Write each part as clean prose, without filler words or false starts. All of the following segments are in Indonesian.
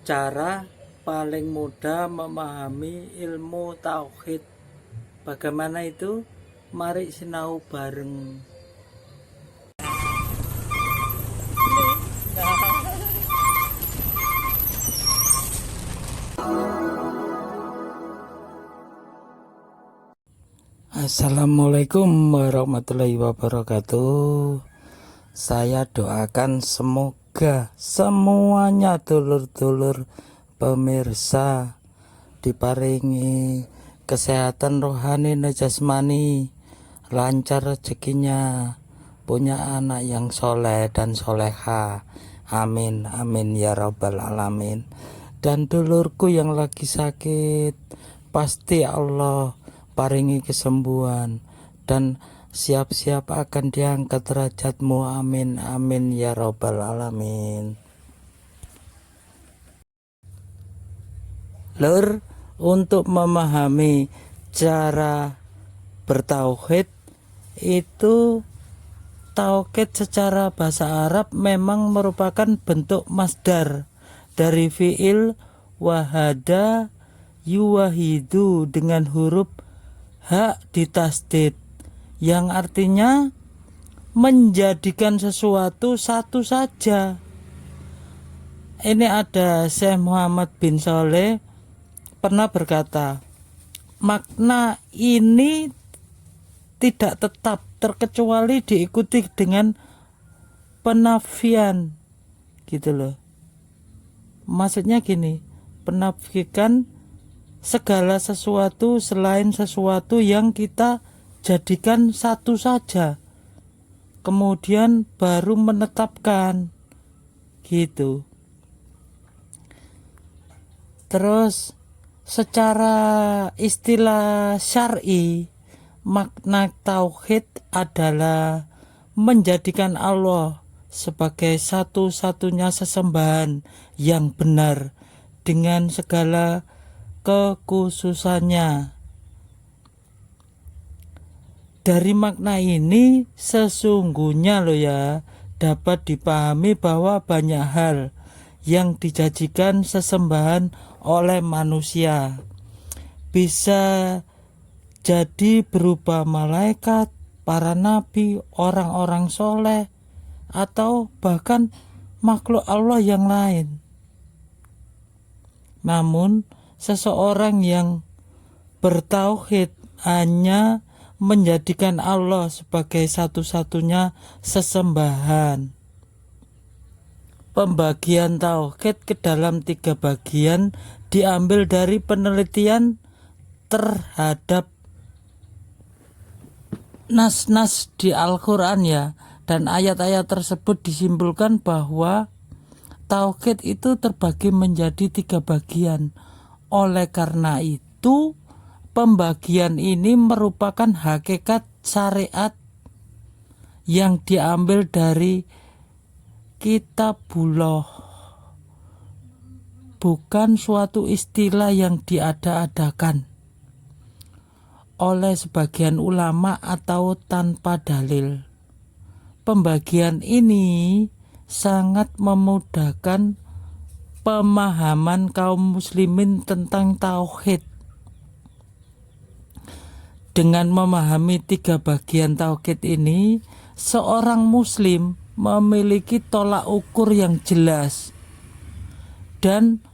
Cara paling mudah memahami ilmu tauhid. Bagaimana itu? Mari sinau bareng. Assalamualaikum warahmatullahi wabarakatuh. Saya doakan semoga semuanya dulur-dulur pemirsa diparingi kesehatan rohani dan jasmani, lancar rezekinya, punya anak yang soleh dan soleha. Amin, amin ya rabbal alamin. Dan dulurku yang lagi sakit, pasti Allah paringi kesembuhan dan siap-siap akan diangkat derajatmu. Amin, amin ya rabbal alamin. Lur, untuk memahami cara bertauhid itu, tauhid secara bahasa Arab memang merupakan bentuk masdar dari fiil wahada yuwahidu dengan huruf ha ditasdid, yang artinya menjadikan sesuatu satu saja. Ini ada Syekh Muhammad bin Saleh pernah berkata, makna ini tidak tetap terkecuali diikuti dengan penafian, gitu loh. Maksudnya gini, penafikan segala sesuatu selain sesuatu yang kita jadikan satu saja, kemudian baru menetapkan, gitu. Terus secara istilah syar'i, makna tauhid adalah menjadikan Allah sebagai satu-satunya sesembahan yang benar dengan segala kekhususannya. Dari makna ini sesungguhnya dapat dipahami bahwa banyak hal yang dijadikan sesembahan oleh manusia bisa jadi berupa malaikat, para nabi, orang-orang soleh, atau bahkan makhluk Allah yang lain. Namun seseorang yang bertauhid hanya menjadikan Allah sebagai satu-satunya sesembahan. Pembagian tauhid ke dalam 3 bagian diambil dari penelitian terhadap nas-nas di Al-Quran dan ayat-ayat tersebut disimpulkan bahwa tauhid itu terbagi menjadi 3 bagian. Oleh karena itu, pembagian ini merupakan hakikat syariat yang diambil dari Kitabullah, bukan suatu istilah yang diada-adakan oleh sebagian ulama atau tanpa dalil. Pembagian ini sangat memudahkan pemahaman kaum muslimin tentang tauhid. Dengan memahami 3 bagian tauhid ini, seorang muslim memiliki tolak ukur yang jelas dan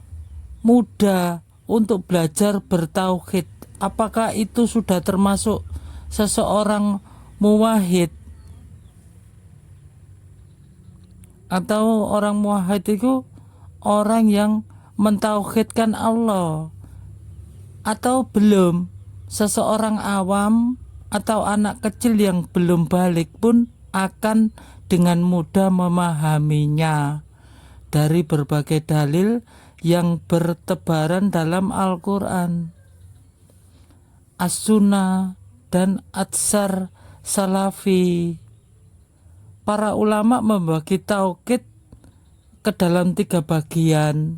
mudah untuk belajar bertauhid. Apakah itu sudah termasuk seseorang muwahhid, atau orang muwahhid itu orang yang mentauhidkan Allah, atau belum. Seseorang awam atau anak kecil yang belum balik pun akan dengan mudah memahaminya dari berbagai dalil yang bertebaran dalam Al-Quran, As-Sunnah, dan Atsar Salafi. Para ulama membagi tauhid ke dalam 3 bagian,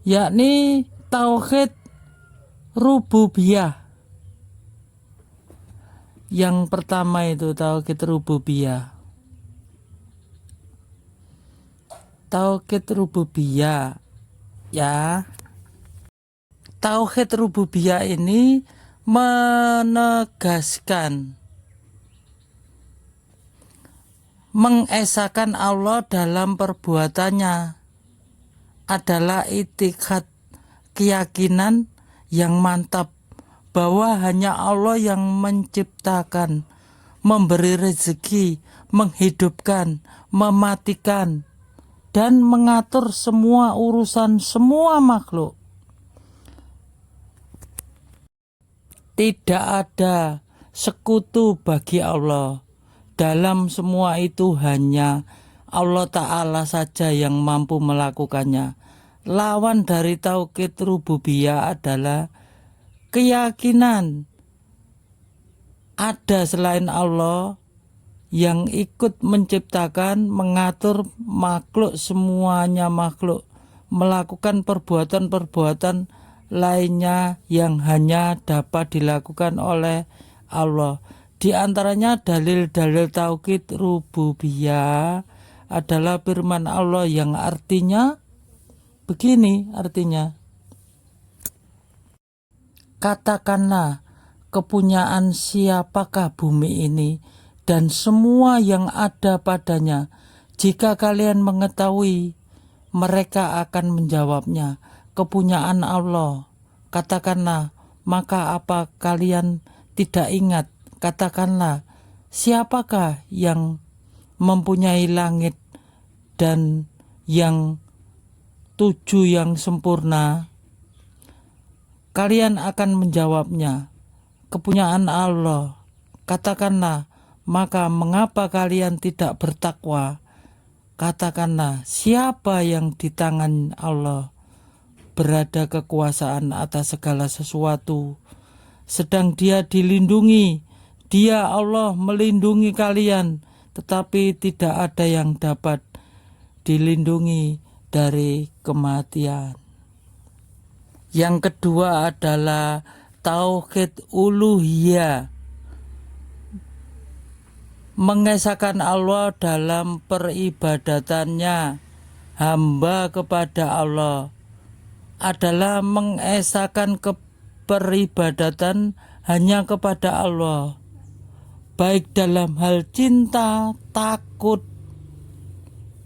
yakni tauhid rububiyah. Yang pertama itu tauhid rububiyah. tauhid rububiyah ya. Tauhid rububiyah ini menegaskan, mengesahkan Allah dalam perbuatannya, adalah itikad, keyakinan yang mantap bahwa hanya Allah yang menciptakan, memberi rezeki, menghidupkan, mematikan, dan mengatur semua urusan semua makhluk. Tidak ada sekutu bagi Allah. Dalam semua itu hanya Allah Ta'ala saja yang mampu melakukannya. Lawan dari tauhid rububiyah adalah keyakinan ada selain Allah yang ikut menciptakan, mengatur makhluk, semuanya makhluk, melakukan perbuatan-perbuatan lainnya yang hanya dapat dilakukan oleh Allah. Di antaranya dalil-dalil tauhid rububiyah adalah firman Allah yang artinya begini, artinya katakanlah, kepunyaan siapakah bumi ini dan semua yang ada padanya? Jika kalian mengetahui, mereka akan menjawabnya, kepunyaan Allah. Katakanlah, maka apa kalian tidak ingat? Katakanlah, siapakah yang mempunyai langit dan yang 7 yang sempurna? Kalian akan menjawabnya, kepunyaan Allah. Katakanlah, maka mengapa kalian tidak bertakwa? Katakanlah, siapa yang di tangan Allah berada kekuasaan atas segala sesuatu, sedang Dia dilindungi. Dia Allah melindungi kalian, tetapi tidak ada yang dapat dilindungi dari kematian. Yang kedua adalah tauhid uluhiyah, mengesahkan Allah dalam peribadatannya. Hamba kepada Allah adalah mengesahkan peribadatan hanya kepada Allah, baik dalam hal cinta, takut,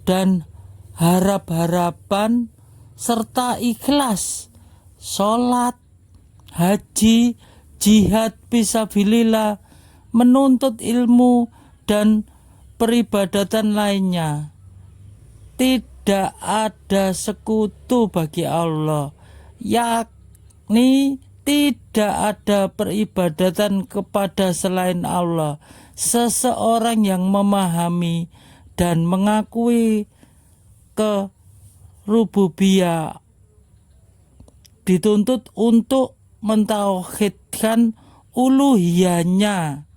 dan harap-harapan, serta ikhlas, sholat, haji, jihad fisabilillah, menuntut ilmu, dan peribadatan lainnya. Tidak ada sekutu bagi Allah, yakni tidak ada peribadatan kepada selain Allah. Seseorang yang memahami dan mengakui kerububiyah dituntut untuk mentauhidkan uluhiyahnya.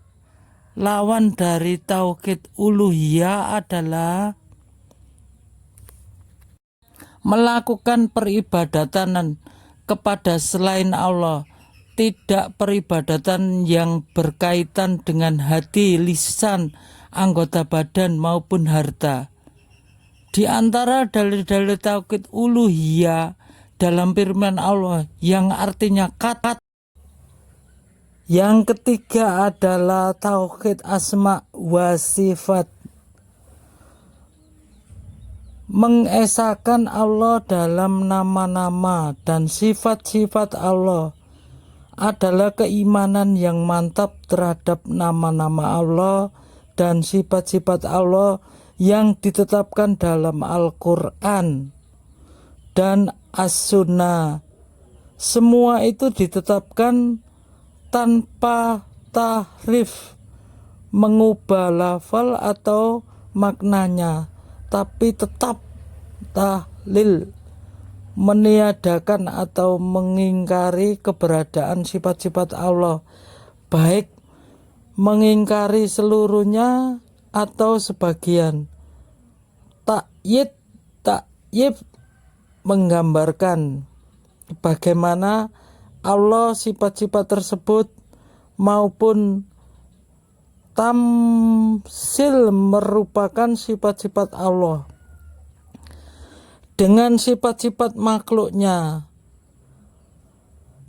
Lawan dari tauhid uluhiyah adalah melakukan peribadatan kepada selain Allah, tidak peribadatan yang berkaitan dengan hati, lisan, anggota badan maupun harta. Di antara dalil-dalil tauhid uluhiyah dalam firman Allah yang artinya kata. Yang ketiga adalah tauhid asma wa sifat, mengesahkan Allah dalam nama-nama dan sifat-sifat Allah adalah keimanan yang mantap terhadap nama-nama Allah dan sifat-sifat Allah yang ditetapkan dalam Al-Quran dan As-Sunnah. Semua itu ditetapkan tanpa tahrif, mengubah lafal atau maknanya, tapi tetap tahlil, meniadakan atau mengingkari keberadaan sifat-sifat Allah, baik mengingkari seluruhnya atau sebagian. Takyid menggambarkan bagaimana Allah sifat-sifat tersebut maupun tamsil merupakan sifat-sifat Allah. dengan sifat-sifat makhluknya.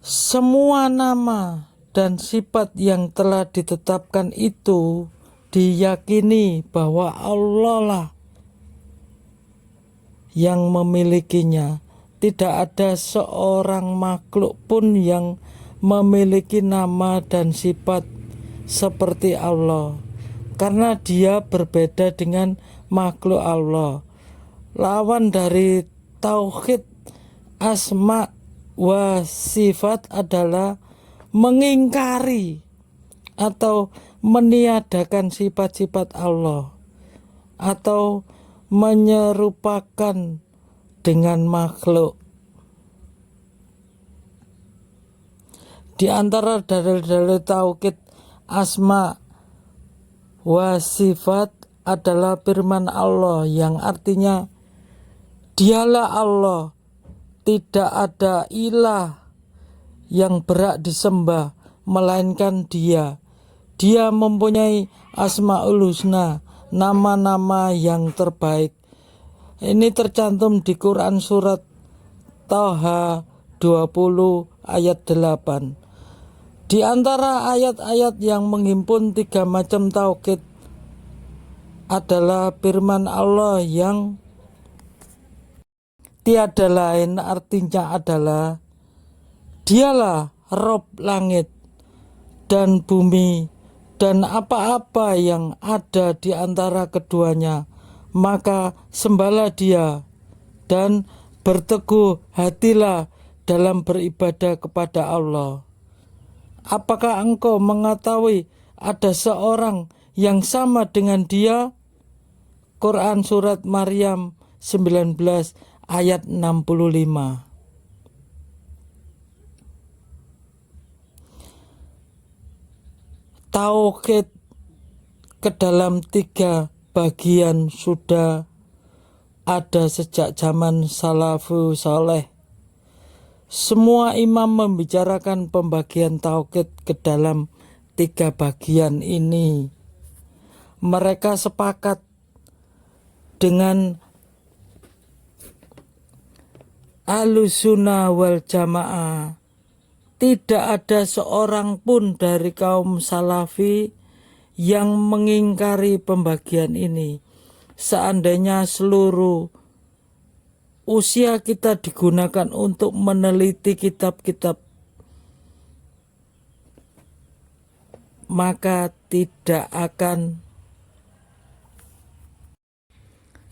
Semua nama dan sifat yang telah ditetapkan itu diyakini bahwa Allah lah yang memilikinya. Tidak ada seorang makhluk pun yang memiliki nama dan sifat seperti Allah, karena dia berbeda dengan makhluk Allah. Lawan dari tauhid asma wa sifat adalah mengingkari atau meniadakan sifat-sifat Allah atau menyerupakan dengan makhluk. Di antara dalil-dalil tauhid asma wa sifat adalah firman Allah yang artinya dialah Allah, tidak ada ilah yang berhak disembah melainkan Dia. Dia mempunyai asmaul husna, nama-nama yang terbaik. Ini tercantum di Quran surat Thaha 20 ayat 8. Di antara ayat-ayat yang menghimpun 3 macam tauhid adalah firman Allah yang tiada lain artinya adalah Dialah Rob langit dan bumi dan apa-apa yang ada di antara keduanya, maka sembahlah Dia dan berteguh hatilah dalam beribadah kepada Allah. Apakah engkau mengetahui ada seorang yang sama dengan Dia? Quran surat Maryam 19 ayat 65. Tauhid ke dalam 3 bagian sudah ada sejak zaman salafus saleh. Semua imam membicarakan pembagian tauhid ke dalam 3 bagian ini. Mereka sepakat dengan Ahlussunnah wal Jamaah. Tidak ada seorang pun dari kaum salafi yang mengingkari pembagian ini. Seandainya seluruh usia kita digunakan untuk meneliti kitab-kitab, maka tidak akan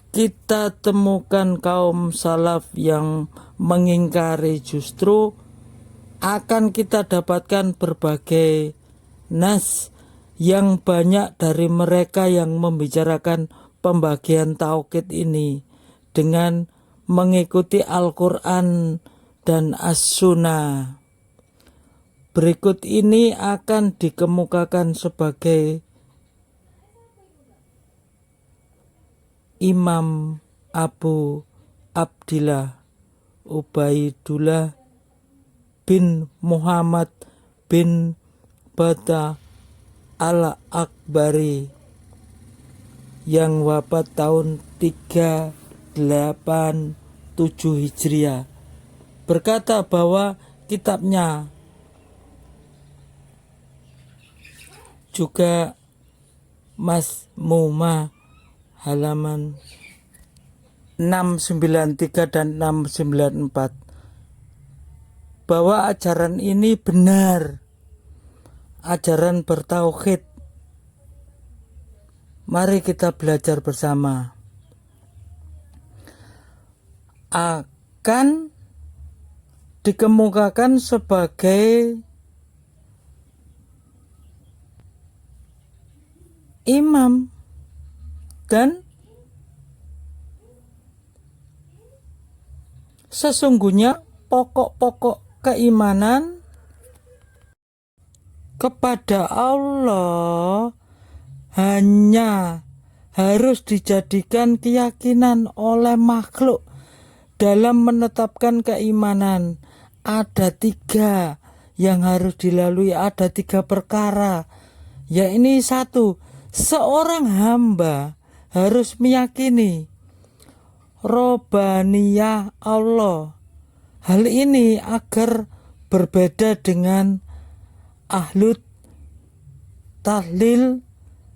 kita temukan kaum salaf yang mengingkari. Justru akan kita dapatkan berbagai nas yang banyak dari mereka yang membicarakan pembagian tauhid ini dengan mengikuti Al-Quran dan As-Sunnah. Berikut ini akan dikemukakan sebagai Imam Abu Abdillah Ubaidullah bin Muhammad bin Bata al-Akbari yang wafat tahun 387 Hijriah berkata bahwa kitabnya juga Masmumah halaman 693 dan 694 bahwa ajaran ini benar, ajaran bertauhid. Mari kita belajar bersama. Akan dikemukakan sebagai imam dan sesungguhnya pokok-pokok keimanan kepada Allah hanya harus dijadikan keyakinan oleh makhluk dalam menetapkan keimanan. Ada 3 yang harus dilalui, ada 3 perkara. Ya ini 1, seorang hamba harus meyakini robaniyah Allah. Hal ini agar berbeda dengan ahlut tahlil,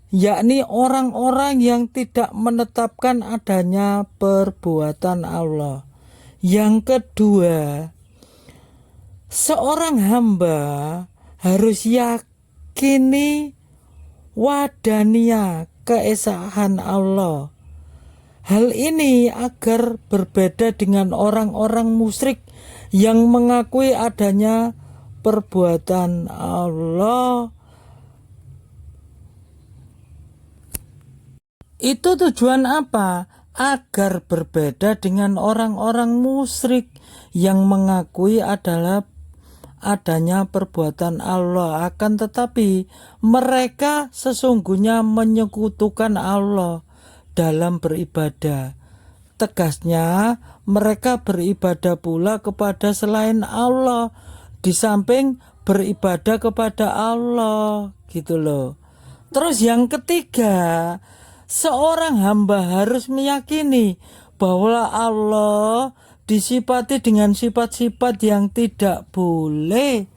yakni orang-orang yang tidak menetapkan adanya perbuatan Allah. Yang kedua, seorang hamba harus yakini wadaniyah, keesaan Allah. Hal ini agar berbeda dengan orang-orang musyrik yang mengakui adanya perbuatan Allah. Itu tujuan apa? Agar berbeda dengan orang-orang musyrik yang mengakui adanya perbuatan Allah, akan tetapi mereka sesungguhnya menyekutukan Allah dalam beribadah. Tegasnya, mereka beribadah pula kepada selain Allah, di samping beribadah kepada Allah, gitu loh. Terus yang ketiga, seorang hamba harus meyakini bahwa Allah disifati dengan sifat-sifat yang tidak boleh.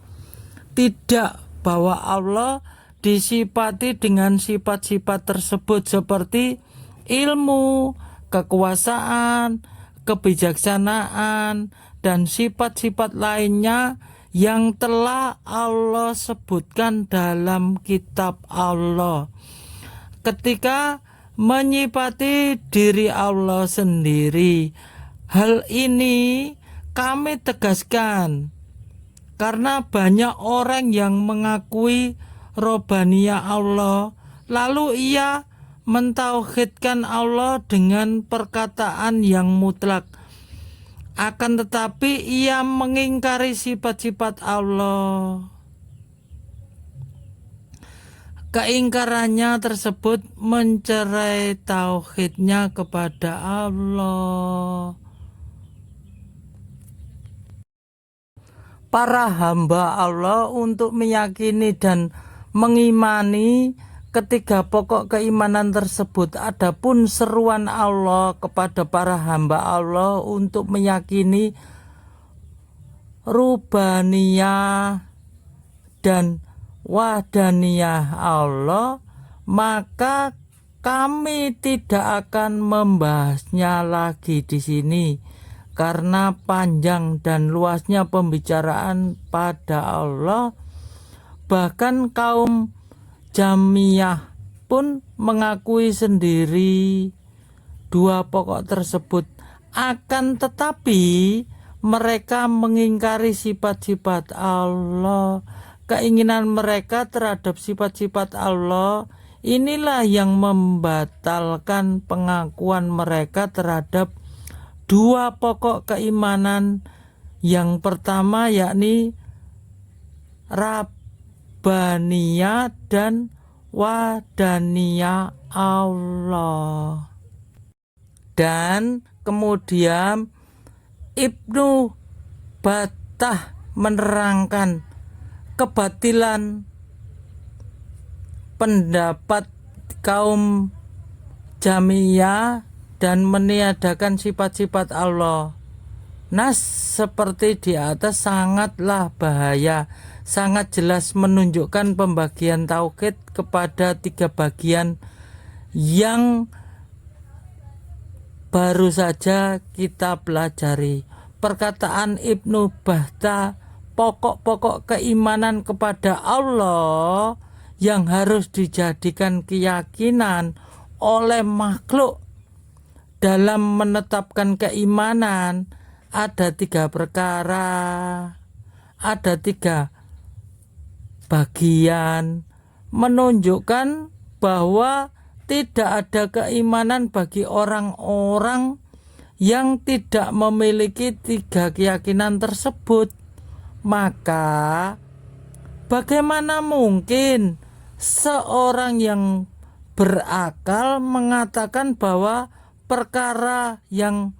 Tidak, bahwa Allah disifati dengan sifat-sifat tersebut seperti ilmu, kekuasaan, kebijaksanaan, dan sifat-sifat lainnya yang telah Allah sebutkan dalam kitab Allah. Ketika menyifati diri Allah sendiri, hal ini kami tegaskan karena banyak orang yang mengakui robaniyah Allah, lalu ia mentauhidkan Allah dengan perkataan yang mutlak. Akan tetapi ia mengingkari sifat-sifat Allah. Keingkarannya tersebut mencerai tauhidnya kepada Allah. Para hamba Allah untuk meyakini dan mengimani ketiga pokok keimanan tersebut. Adapun seruan Allah kepada para hamba Allah untuk meyakini rubaniyah dan wadaniyah Allah, maka kami tidak akan membahasnya lagi di sini karena panjang dan luasnya pembicaraan pada Allah. Bahkan kaum Jamiyah pun mengakui sendiri dua pokok tersebut. Akan tetapi mereka mengingkari sifat-sifat Allah. Keinginan mereka terhadap sifat-sifat Allah inilah yang membatalkan pengakuan mereka terhadap dua pokok keimanan. Yang pertama yakni Rabbaniyah dan Wadaniyah Allah. Dan kemudian Ibnu Battah menerangkan kebatilan pendapat kaum Jamiyah dan meniadakan sifat-sifat Allah. Nas seperti di atas sangatlah bahaya, sangat jelas menunjukkan pembagian tauhid kepada tiga bagian yang baru saja kita pelajari. Perkataan Ibnu Battah, pokok-pokok keimanan kepada Allah yang harus dijadikan keyakinan oleh makhluk dalam menetapkan keimanan, ada tiga perkara, ada tiga bagian, menunjukkan bahwa tidak ada keimanan bagi orang-orang yang tidak memiliki tiga keyakinan tersebut. Maka bagaimana mungkin seorang yang berakal mengatakan bahwa perkara yang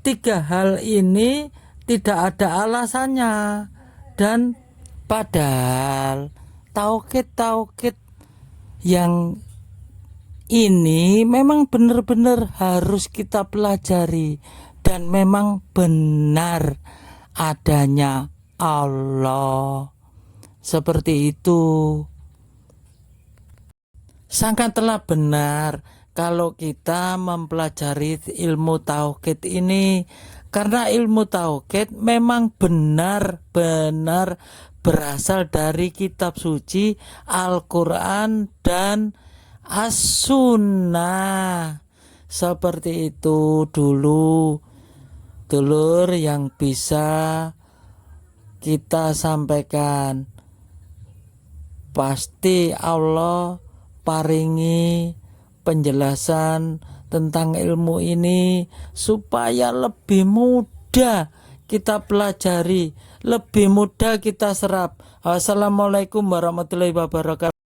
tiga hal ini tidak ada alasannya, dan padahal tauhid yang ini memang benar-benar harus kita pelajari dan memang benar adanya Allah. Seperti itu. Sangatlah benar kalau kita mempelajari ilmu tauhid ini, karena ilmu tauhid memang benar-benar berasal dari kitab suci Al-Quran dan As-Sunnah. Seperti itu dulu dulur yang bisa kita sampaikan. Pasti Allah paringi penjelasan tentang ilmu ini supaya lebih mudah kita pelajari, lebih mudah kita serap. Assalamualaikum warahmatullahi wabarakatuh.